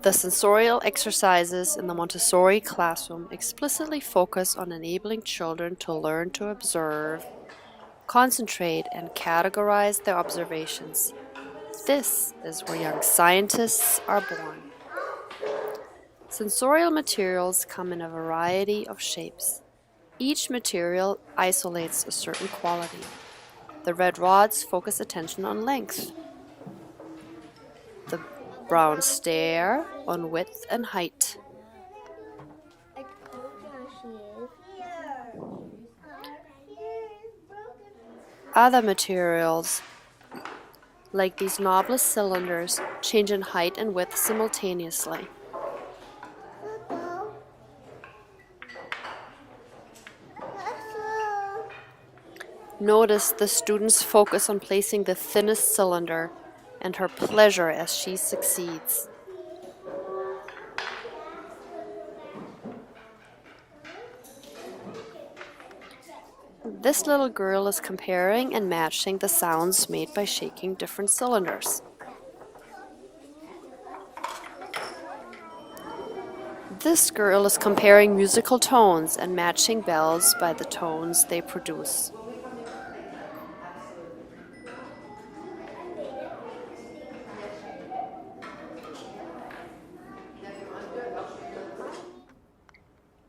The sensorial exercises in the Montessori classroom explicitly focus on enabling children to learn to observe, concentrate, and categorize their observations. This is where young scientists are born. Sensorial materials come in a variety of shapes. Each material isolates a certain quality. The red rods focus attention on length. The brown stare on width and height. Other materials, like these knobless cylinders, change in height and width simultaneously. Notice the student's focus on placing the thinnest cylinder and her pleasure as she succeeds. This little girl is comparing and matching the sounds made by shaking different cylinders. This girl is comparing musical tones and matching bells by the tones they produce.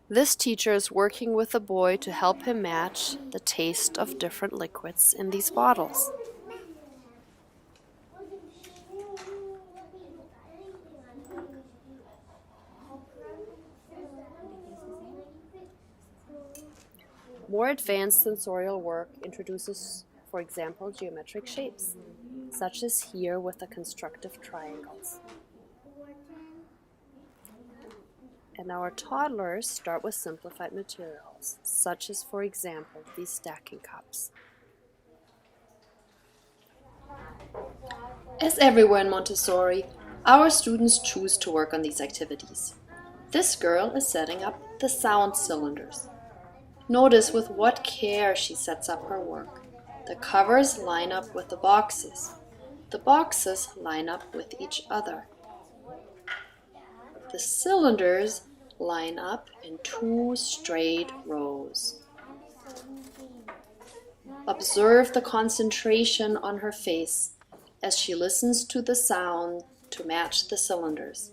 This teacher is working with the boy to help him match the taste of different liquids in these bottles. More advanced sensorial work introduces, for example, geometric shapes, such as here with the constructive triangles. And our toddlers start with simplified materials, such as, for example, these stacking cups. As everywhere in Montessori, our students choose to work on these activities. This girl is setting up the sound cylinders. Notice with what care she sets up her work. The covers line up with the boxes. The boxes line up with each other. The cylinders line up in 2 straight rows. Observe the concentration on her face as she listens to the sound to match the cylinders.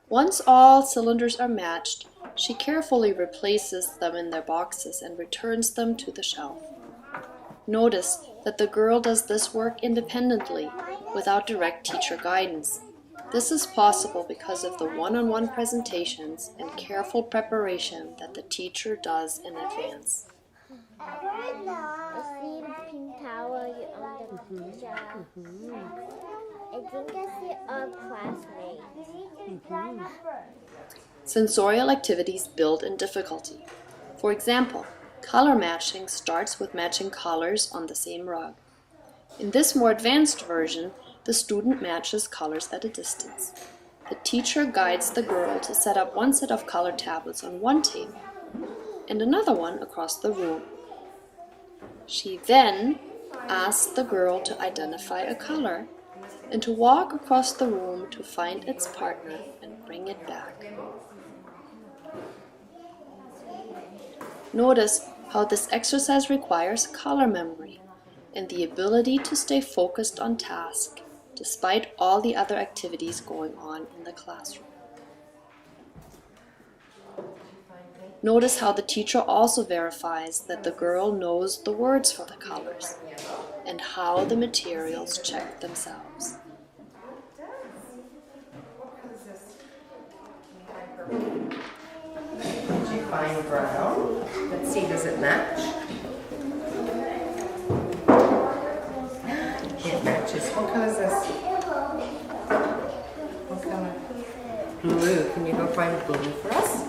Once all cylinders are matched, she carefully replaces them in their boxes and returns them to the shelf. Notice that the girl does this work independently, without direct teacher guidance. This is possible because of the one-on-one presentations and careful preparation that the teacher does in advance. I see the pink towel on the picture. I think I see a classmate. Sensorial activities build in difficulty. For example, color matching starts with matching colors on the same rug. In this more advanced version, the student matches colors at a distance. The teacher guides the girl to set up one set of color tablets on one table and another one across the room. She then asks the girl to identify a color and to walk across the room to find its partner and bring it back. Notice how this exercise requires color memory and the ability to stay focused on task despite all the other activities going on in the classroom. Notice how the teacher also verifies that the girl knows the words for the colors and how the materials check themselves. Did you find brown? Let's see, does it match? It matches. What color is this? What color? Blue. Can you go find blue for us?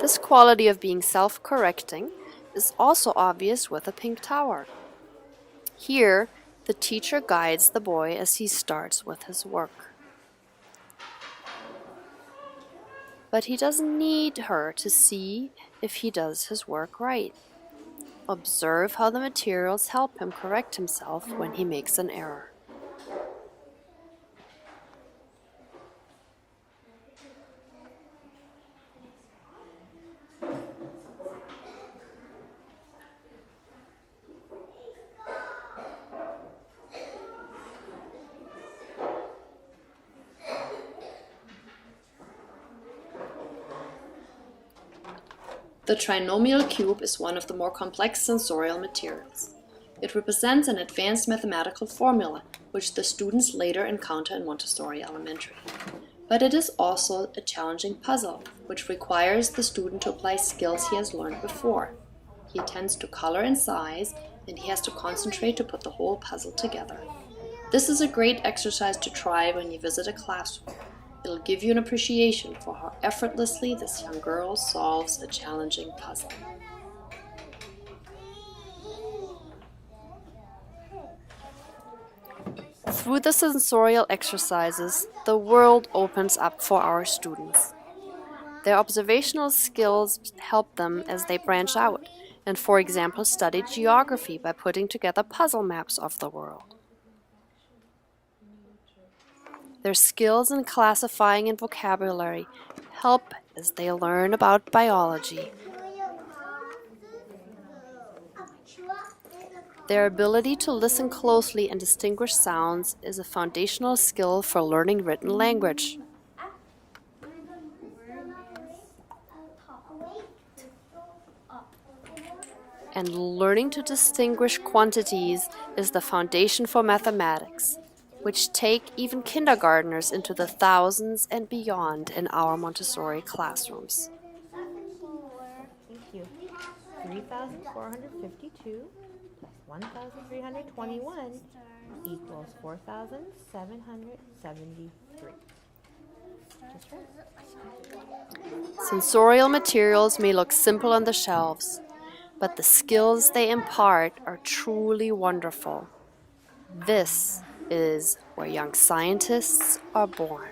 This quality of being self-correcting is also obvious with a pink tower. Here, the teacher guides the boy as he starts with his work. But he doesn't need her to see if he does his work right. Observe how the materials help him correct himself when he makes an error. The trinomial cube is one of the more complex sensorial materials. It represents an advanced mathematical formula, which the students later encounter in Montessori Elementary. But it is also a challenging puzzle, which requires the student to apply skills he has learned before. He attends to color and size, and he has to concentrate to put the whole puzzle together. This is a great exercise to try when you visit a classroom. It'll give you an appreciation for how effortlessly this young girl solves a challenging puzzle. Through the sensorial exercises, the world opens up for our students. Their observational skills help them as they branch out and, for example, study geography by putting together puzzle maps of the world. Their skills in classifying and vocabulary help as they learn about biology. Their ability to listen closely and distinguish sounds is a foundational skill for learning written language. And learning to distinguish quantities is the foundation for mathematics, which take even kindergartners into the thousands and beyond in our Montessori classrooms. Thank you. 3,452 plus 1,321 equals 4,773. Just right. Sensorial materials may look simple on the shelves, but the skills they impart are truly wonderful. This is where young scientists are born.